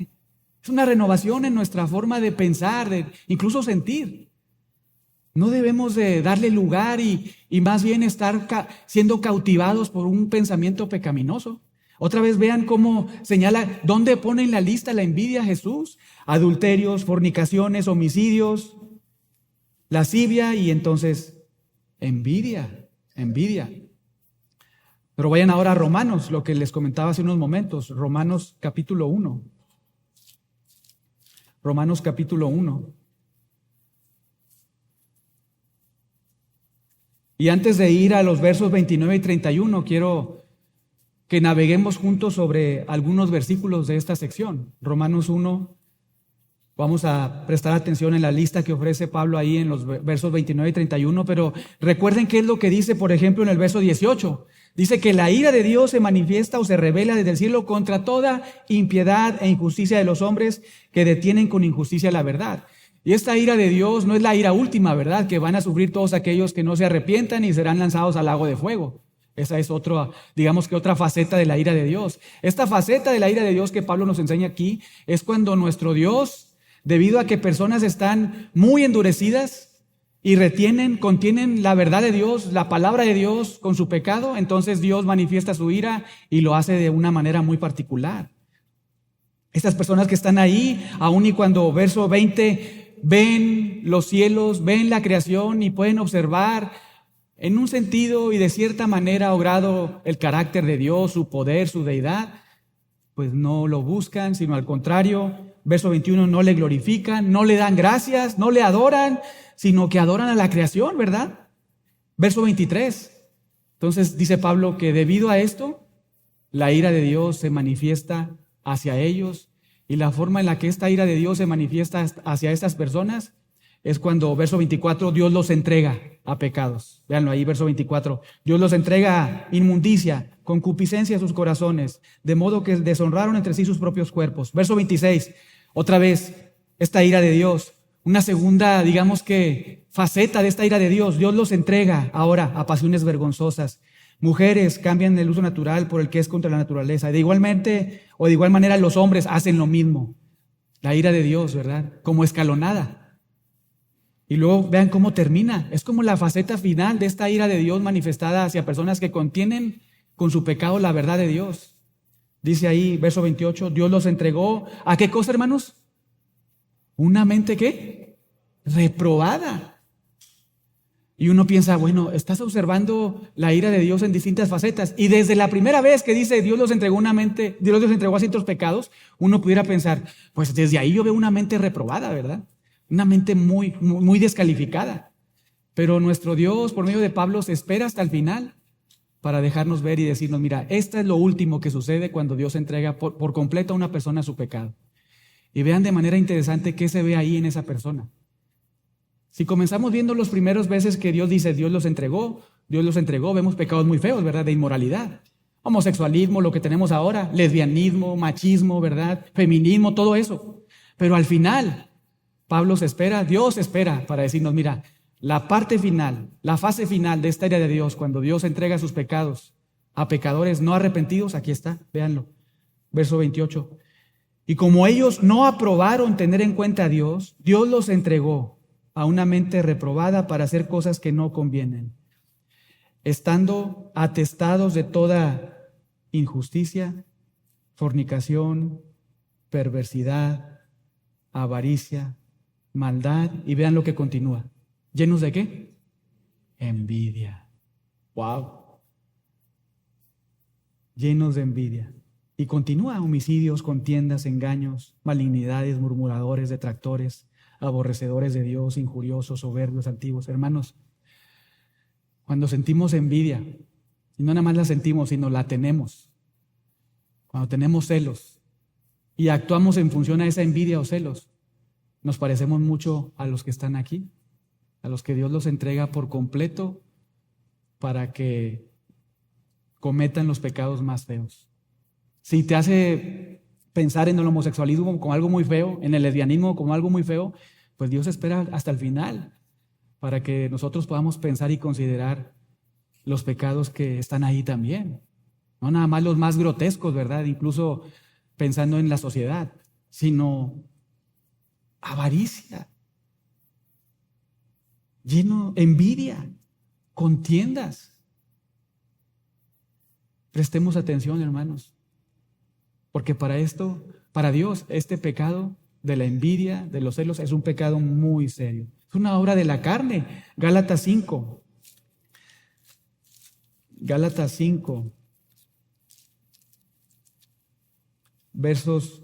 es una renovación en nuestra forma de pensar, de incluso sentir. No debemos de darle lugar y más bien estar siendo cautivados por un pensamiento pecaminoso. Otra vez vean cómo señala, ¿dónde pone en la lista la envidia Jesús? Adulterios, fornicaciones, homicidios, lascivia y entonces envidia. Pero vayan ahora a Romanos, lo que les comentaba hace unos momentos, Romanos capítulo 1. Romanos capítulo 1. Y antes de ir a los versos 29 y 31, quiero que naveguemos juntos sobre algunos versículos de esta sección. Romanos 1, vamos a prestar atención en la lista que ofrece Pablo ahí en los versos 29 y 31, pero recuerden qué es lo que dice, por ejemplo, en el verso 18. Dice que la ira de Dios se manifiesta o se revela desde el cielo contra toda impiedad e injusticia de los hombres que detienen con injusticia la verdad. Y esta ira de Dios no es la ira última, ¿verdad? Que van a sufrir todos aquellos que no se arrepientan y serán lanzados al lago de fuego. Esa es otra faceta de la ira de Dios. Esta faceta de la ira de Dios que Pablo nos enseña aquí es cuando nuestro Dios, debido a que personas están muy endurecidas y contienen la verdad de Dios, la palabra de Dios con su pecado, entonces Dios manifiesta su ira y lo hace de una manera muy particular. Estas personas que están ahí, aun y cuando verso 20 ven los cielos, ven la creación y pueden observar en un sentido y de cierta manera obrado el carácter de Dios, su poder, su deidad, pues no lo buscan, sino al contrario, verso 21, no le glorifican, no le dan gracias, no le adoran, sino que adoran a la creación, ¿verdad? Verso 23. Entonces dice Pablo que debido a esto, la ira de Dios se manifiesta hacia ellos, y la forma en la que esta ira de Dios se manifiesta hacia estas personas es cuando, verso 24, Dios los entrega. a pecados. Véanlo ahí, verso 24. Dios los entrega a inmundicia, concupiscencia a sus corazones, de modo que deshonraron entre sí sus propios cuerpos. Verso 26. Otra vez, esta ira de Dios. Una segunda, digamos que, faceta de esta ira de Dios. Dios los entrega ahora a pasiones vergonzosas. Mujeres cambian el uso natural por el que es contra la naturaleza. De igual manera los hombres hacen lo mismo. La ira de Dios, ¿verdad? Como escalonada. Y luego vean cómo termina. Es como la faceta final de esta ira de Dios manifestada hacia personas que contienen con su pecado la verdad de Dios. Dice ahí, verso 28, Dios los entregó. ¿A qué cosa, hermanos? Una mente, ¿qué? Reprobada. Y uno piensa, bueno, estás observando la ira de Dios en distintas facetas. Y desde la primera vez que dice Dios los entregó a ciertos pecados, uno pudiera pensar, pues desde ahí yo veo una mente reprobada, ¿verdad? Una mente muy, muy, muy descalificada. Pero nuestro Dios, por medio de Pablo, se espera hasta el final para dejarnos ver y decirnos, mira, esto es lo último que sucede cuando Dios entrega por completo a una persona a su pecado. Y vean de manera interesante qué se ve ahí en esa persona. Si comenzamos viendo los primeros veces que Dios dice, Dios los entregó, vemos pecados muy feos, ¿verdad? De inmoralidad. Homosexualismo, lo que tenemos ahora, lesbianismo, machismo, ¿verdad? Feminismo, todo eso. Pero al final, Dios espera para decirnos, mira, la parte final, la fase final de esta ira de Dios, cuando Dios entrega sus pecados a pecadores no arrepentidos, aquí está, véanlo, verso 28. Y como ellos no aprobaron tener en cuenta a Dios, Dios los entregó a una mente reprobada para hacer cosas que no convienen, estando atestados de toda injusticia, fornicación, perversidad, avaricia, maldad, y vean lo que continúa. ¿Llenos de qué? Envidia. ¡Wow! Llenos de envidia. Y continúa: homicidios, contiendas, engaños, malignidades, murmuradores, detractores, aborrecedores de Dios, injuriosos, soberbios, altivos. Hermanos, cuando sentimos envidia, y no nada más la sentimos, sino la tenemos, cuando tenemos celos y actuamos en función a esa envidia o celos, nos parecemos mucho a los que están aquí, a los que Dios los entrega por completo para que cometan los pecados más feos. Si te hace pensar en el homosexualismo como algo muy feo, en el lesbianismo como algo muy feo, pues Dios espera hasta el final para que nosotros podamos pensar y considerar los pecados que están ahí también. No nada más los más grotescos, ¿verdad? Incluso pensando en la sociedad, sino avaricia, envidia, contiendas. Prestemos atención, hermanos. Porque para Dios, este pecado de la envidia, de los celos, es un pecado muy serio. Es una obra de la carne. Gálatas 5, versos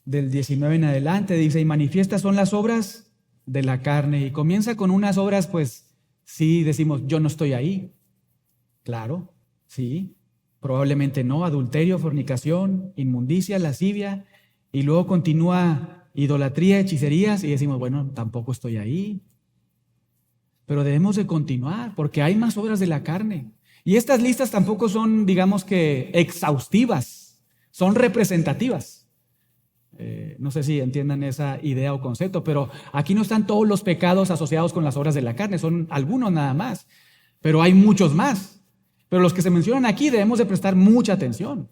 del 19 en adelante, dice, y manifiestas son las obras de la carne. Y comienza con unas obras, pues, sí, decimos, yo no estoy ahí. Claro, sí. Probablemente no, adulterio, fornicación, inmundicia, lascivia, y luego continúa idolatría, hechicerías, y decimos, bueno, tampoco estoy ahí. Pero debemos de continuar, porque hay más obras de la carne. Y estas listas tampoco son, digamos que, exhaustivas, son representativas. No sé si entiendan esa idea o concepto, pero aquí no están todos los pecados asociados con las obras de la carne, son algunos nada más, pero hay muchos más. Pero los que se mencionan aquí debemos de prestar mucha atención.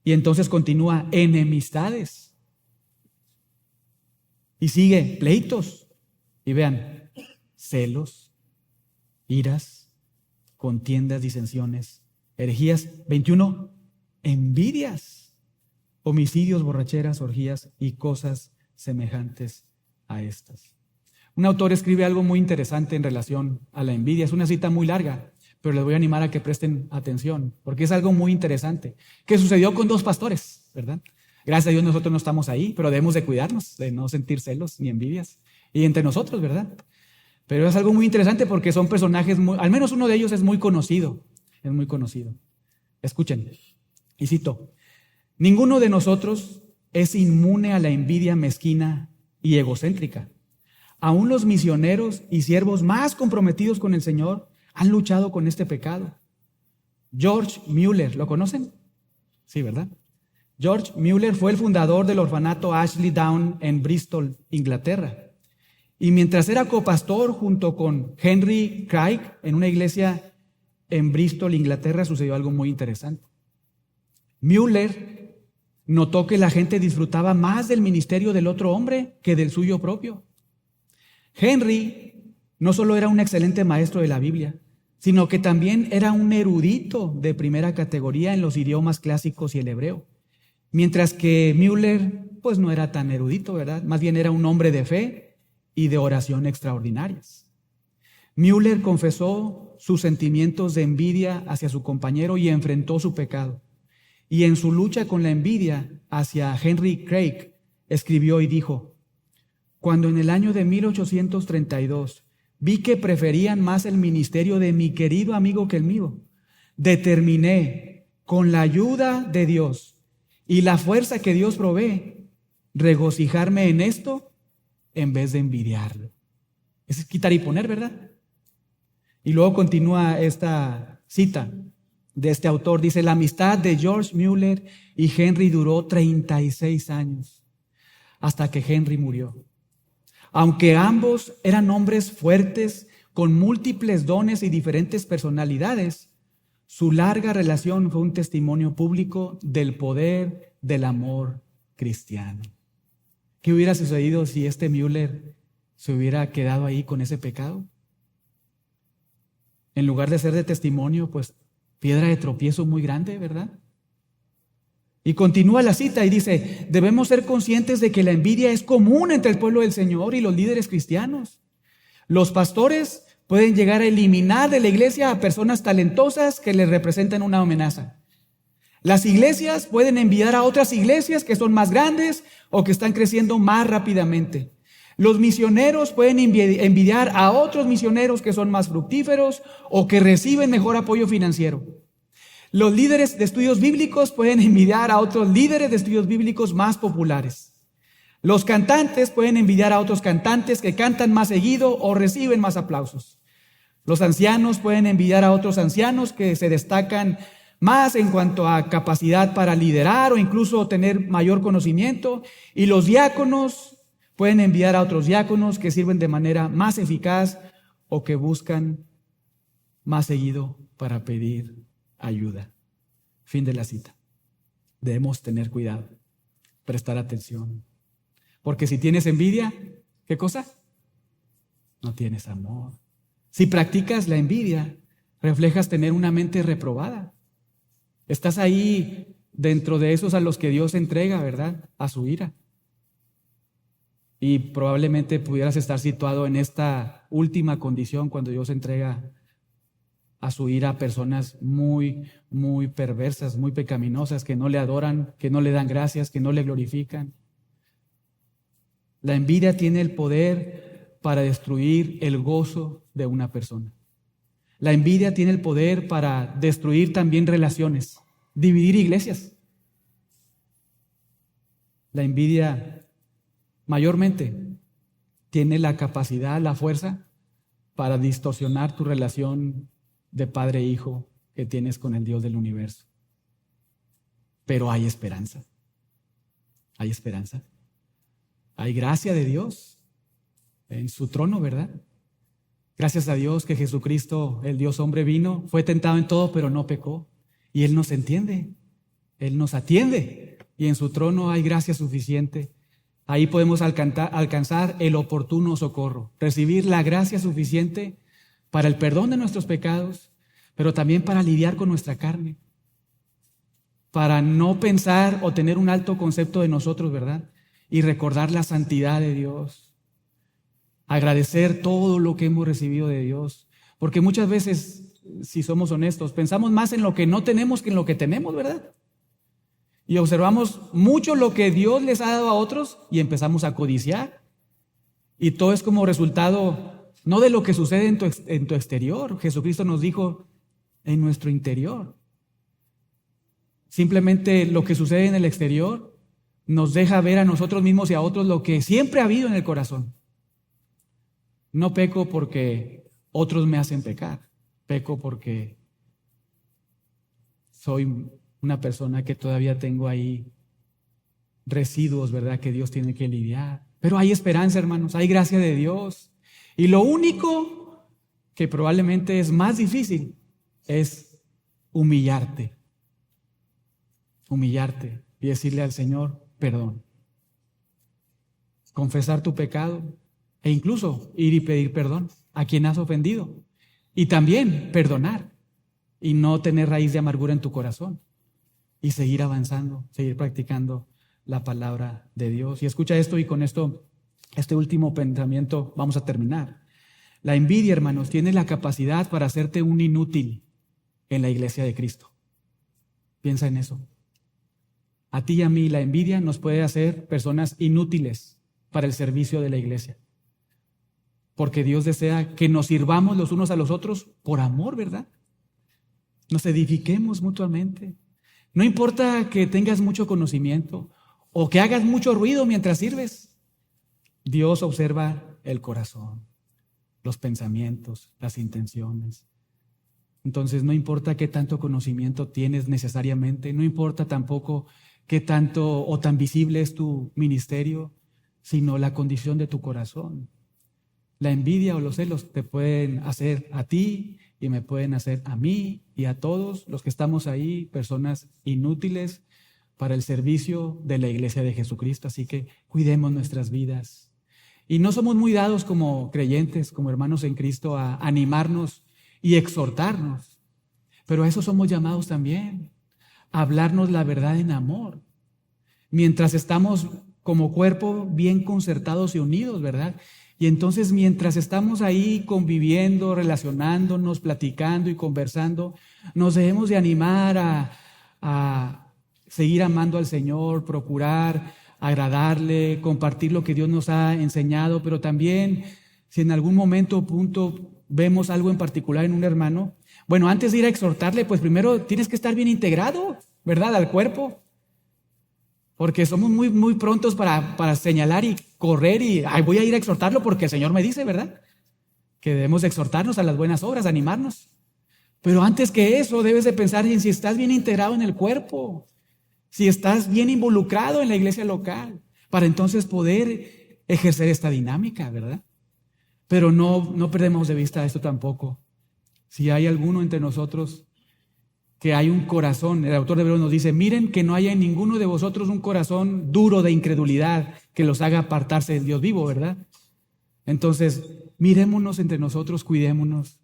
Y entonces continúa, enemistades. Y sigue, pleitos. Y vean, celos, iras, contiendas, disensiones, herejías. 21, envidias, homicidios, borracheras, orgías y cosas semejantes a estas. Un autor escribe algo muy interesante en relación a la envidia. Es una cita muy larga, pero les voy a animar a que presten atención, porque es algo muy interesante, que sucedió con dos pastores, ¿verdad? Gracias a Dios nosotros no estamos ahí, pero debemos de cuidarnos, de no sentir celos ni envidias, y entre nosotros, ¿verdad? Pero es algo muy interesante porque son personajes, al menos uno de ellos es muy conocido. Escuchen, y cito, ninguno de nosotros es inmune a la envidia mezquina y egocéntrica. Aún los misioneros y siervos más comprometidos con el Señor han luchado con este pecado. George Mueller, ¿lo conocen? Sí, ¿verdad? George Mueller fue el fundador del orfanato Ashley Down en Bristol, Inglaterra. Y mientras era copastor junto con Henry Craig en una iglesia en Bristol, Inglaterra, sucedió algo muy interesante. Mueller notó que la gente disfrutaba más del ministerio del otro hombre que del suyo propio. Henry no solo era un excelente maestro de la Biblia, sino que también era un erudito de primera categoría en los idiomas clásicos y el hebreo. Mientras que Mueller, pues no era tan erudito, ¿verdad? Más bien era un hombre de fe y de oración extraordinarias. Mueller confesó sus sentimientos de envidia hacia su compañero y enfrentó su pecado. Y en su lucha con la envidia hacia Henry Craig, escribió y dijo: cuando en el año de 1832 vi que preferían más el ministerio de mi querido amigo que el mío, determiné, con la ayuda de Dios y la fuerza que Dios provee, regocijarme en esto en vez de envidiarlo. Eso es quitar y poner, ¿verdad? Y luego continúa esta cita de este autor. Dice: la amistad de George Mueller y Henry duró 36 años, hasta que Henry murió. Aunque ambos eran hombres fuertes, con múltiples dones y diferentes personalidades, su larga relación fue un testimonio público del poder del amor cristiano. ¿Qué hubiera sucedido si este Mueller se hubiera quedado ahí con ese pecado? En lugar de ser de testimonio, pues piedra de tropiezo muy grande, ¿verdad? Y continúa la cita y dice: debemos ser conscientes de que la envidia es común entre el pueblo del Señor y los líderes cristianos. Los pastores pueden llegar a eliminar de la iglesia a personas talentosas que les representan una amenaza. Las iglesias pueden envidiar a otras iglesias que son más grandes o que están creciendo más rápidamente. Los misioneros pueden envidiar a otros misioneros que son más fructíferos o que reciben mejor apoyo financiero. Los líderes de estudios bíblicos pueden envidiar a otros líderes de estudios bíblicos más populares. Los cantantes pueden envidiar a otros cantantes que cantan más seguido o reciben más aplausos. Los ancianos pueden envidiar a otros ancianos que se destacan más en cuanto a capacidad para liderar o incluso tener mayor conocimiento. Y los diáconos pueden envidiar a otros diáconos que sirven de manera más eficaz o que buscan más seguido para pedir ayuda. Fin de la cita. Debemos tener cuidado, prestar atención. Porque si tienes envidia, ¿qué cosa? No tienes amor. Si practicas la envidia, reflejas tener una mente reprobada. Estás ahí dentro de esos a los que Dios entrega, ¿verdad?, a su ira. Y probablemente pudieras estar situado en esta última condición cuando Dios entrega a su ira a personas muy, muy perversas, muy pecaminosas, que no le adoran, que no le dan gracias, que no le glorifican. La envidia tiene el poder para destruir el gozo de una persona. La envidia tiene el poder para destruir también relaciones, dividir iglesias. La envidia mayormente tiene la capacidad, la fuerza para distorsionar tu relación de padre e hijo que tienes con el Dios del universo. Pero hay esperanza. Hay esperanza. Hay gracia de Dios en su trono, ¿verdad? Gracias a Dios que Jesucristo, el Dios hombre, vino, fue tentado en todo, pero no pecó. Y Él nos entiende, Él nos atiende. Y en su trono hay gracia suficiente. Ahí podemos alcanzar el oportuno socorro, recibir la gracia suficiente para el perdón de nuestros pecados, pero también para lidiar con nuestra carne, para no pensar o tener un alto concepto de nosotros, ¿verdad? Y recordar la santidad de Dios, agradecer todo lo que hemos recibido de Dios, porque muchas veces, si somos honestos, pensamos más en lo que no tenemos que en lo que tenemos, ¿verdad? Y observamos mucho lo que Dios les ha dado a otros y empezamos a codiciar. Y todo es como resultado no de lo que sucede en tu exterior. Jesucristo nos dijo en nuestro interior. Simplemente lo que sucede en el exterior nos deja ver a nosotros mismos y a otros lo que siempre ha habido en el corazón. No peco porque otros me hacen pecar. Peco porque soy una persona que todavía tengo ahí residuos, ¿verdad?, que Dios tiene que lidiar. Pero hay esperanza, hermanos, hay gracia de Dios. Y lo único que probablemente es más difícil es humillarte y decirle al Señor perdón, confesar tu pecado e incluso ir y pedir perdón a quien has ofendido y también perdonar y no tener raíz de amargura en tu corazón y seguir avanzando, seguir practicando la palabra de Dios. Y escucha esto, y con esto, este último pensamiento vamos a terminar. La envidia, hermanos, tiene la capacidad para hacerte un inútil en la iglesia de Cristo. Piensa en eso. A ti y a mí la envidia nos puede hacer personas inútiles para el servicio de la iglesia. Porque Dios desea que nos sirvamos los unos a los otros por amor, ¿verdad? Nos edifiquemos mutuamente. No importa que tengas mucho conocimiento o que hagas mucho ruido mientras sirves. Dios observa el corazón, los pensamientos, las intenciones. Entonces no importa qué tanto conocimiento tienes necesariamente, no importa tampoco qué tanto o tan visible es tu ministerio, sino la condición de tu corazón. La envidia o los celos te pueden hacer a ti y me pueden hacer a mí y a todos los que estamos ahí, personas inútiles para el servicio de la iglesia de Jesucristo. Así que cuidemos nuestras vidas. Y no somos muy dados como creyentes, como hermanos en Cristo, a animarnos y exhortarnos. Pero a eso somos llamados también, a hablarnos la verdad en amor. Mientras estamos como cuerpo bien concertados y unidos, ¿verdad? Y entonces mientras estamos ahí conviviendo, relacionándonos, platicando y conversando, nos debemos de animar a seguir amando al Señor, procurar agradarle, compartir lo que Dios nos ha enseñado, pero también si en algún momento o punto vemos algo en particular en un hermano, bueno, antes de ir a exhortarle, pues primero tienes que estar bien integrado, ¿verdad?, al cuerpo. Porque somos muy prontos para señalar y correr y voy a ir a exhortarlo porque el Señor me dice, ¿verdad?, que debemos exhortarnos a las buenas obras, animarnos. Pero antes que eso debes de pensar en si estás bien integrado en el cuerpo, si estás bien involucrado en la iglesia local, para entonces poder ejercer esta dinámica, ¿verdad? Pero no perdemos de vista esto tampoco. Si hay alguno entre nosotros que hay un corazón, el autor de Hebreos nos dice, miren que no haya en ninguno de vosotros un corazón duro de incredulidad que los haga apartarse del Dios vivo, ¿verdad? Entonces, mirémonos entre nosotros, cuidémonos.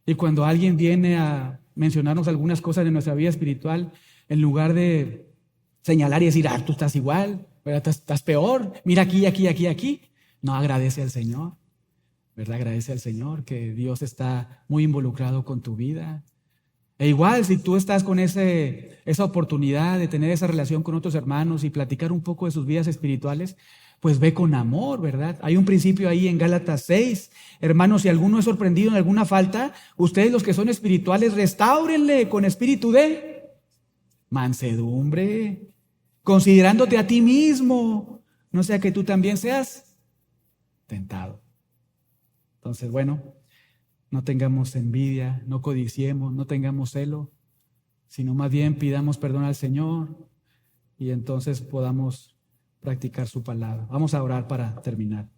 Y cuando alguien viene a mencionarnos algunas cosas de nuestra vida espiritual, en lugar de señalar y decir, tú estás igual, ¿verdad? Estás peor, mira aquí, no, agradece al Señor, ¿verdad? Agradece al Señor que Dios está muy involucrado con tu vida. E igual, si tú estás con esa oportunidad de tener esa relación con otros hermanos y platicar un poco de sus vidas espirituales, pues ve con amor, ¿verdad? Hay un principio ahí en Gálatas 6. Hermanos, si alguno es sorprendido en alguna falta, ustedes los que son espirituales, restáurenle con espíritu de mansedumbre, considerándote a ti mismo, no sea que tú también seas tentado. Entonces, bueno, no tengamos envidia, no codiciemos, no tengamos celo, sino más bien pidamos perdón al Señor y entonces podamos practicar su palabra. Vamos a orar para terminar.